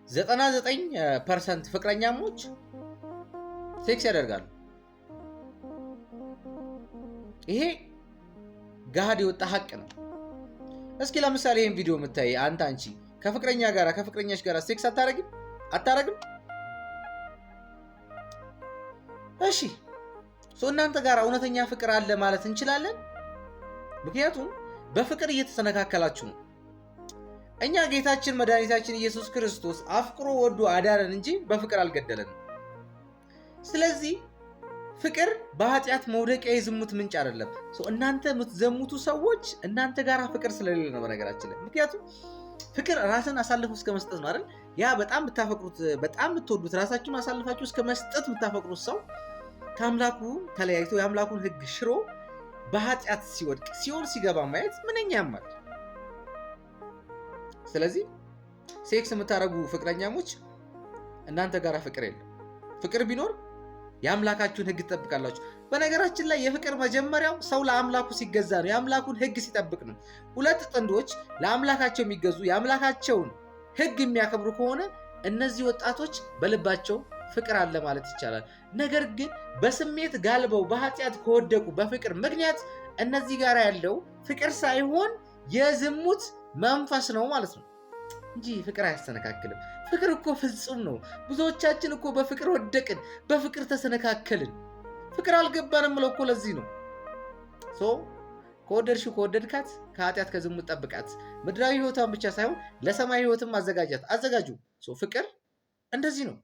99% ፍቅረኛሞች ሴክስ ያደርጋሉ። ይሄ ገሃድ የወጣ ሀቅ ነው። እስኪ ለምሳሌ ይሄን ቪዲዮ የምታይ አንቺ ከፍቅረኛሽ ጋር ሴክስ አታረግም? እሺ እናንተ ጋር እውነተኛ ፍቅር አለ ማለት እንችላለን? ምክንያቱም በፍቅር እየተሰነካከላችሁ ነው። እኛ ጌታችን መድኃኒታችን ኢየሱስ ክርስቶስ አፍቅሮ ወዶ አዳነን እንጂ በፍቅር አልገደለንም። ስለዚህ ፍቅር በኃጢአት መውደቂያ የዝሙት ምንጭ አይደለም። እናንተ የምትዘሙቱ ሰዎች እናንተ ጋር ፍቅር ስለሌለ ነው በነገራችን ላይ። ምክንያቱም ፍቅር ራስን አሳልፎ እስከ መስጠት ነው አይደል? ያ በጣም ብታፈቅሩት በጣም ብትወዱት ራሳችሁን አሳልፋችሁ እስከ መስጠት ብታፈቅሩት ሰው ከአምላኩ ተለያይቶ የአምላኩን ሕግ ሽሮ በኃጢአት ሲወድቅ ሲኦል ሲገባ ማየት ምንኛ ያማል። ስለዚህ ሴክስ የምታደርጉ ፍቅረኛሞች እናንተ ጋር ፍቅር የለም። ፍቅር ቢኖር የአምላካችሁን ሕግ ትጠብቃላችሁ። በነገራችን ላይ የፍቅር መጀመሪያው ሰው ለአምላኩ ሲገዛ ነው፣ የአምላኩን ሕግ ሲጠብቅ ነው። ሁለት ጥንዶች ለአምላካቸው የሚገዙ የአምላካቸውን ሕግ የሚያከብሩ ከሆነ እነዚህ ወጣቶች በልባቸው ፍቅር አለ ማለት ይቻላል። ነገር ግን በስሜት ጋልበው በኃጢአት ከወደቁ በፍቅር ምክንያት እነዚህ ጋር ያለው ፍቅር ሳይሆን የዝሙት መንፈስ ነው ማለት ነው እንጂ ፍቅር አያስተነካክልም። ፍቅር እኮ ፍጹም ነው። ብዙዎቻችን እኮ በፍቅር ወደቅን፣ በፍቅር ተሰነካከልን። ፍቅር አልገባንም እኮ ለዚህ ነው። ከወደድካት ከኃጢአት ከዝሙት ጠብቃት። ምድራዊ ህይወቷን ብቻ ሳይሆን ለሰማይ ህይወትም አዘጋጁ። ፍቅር እንደዚህ ነው።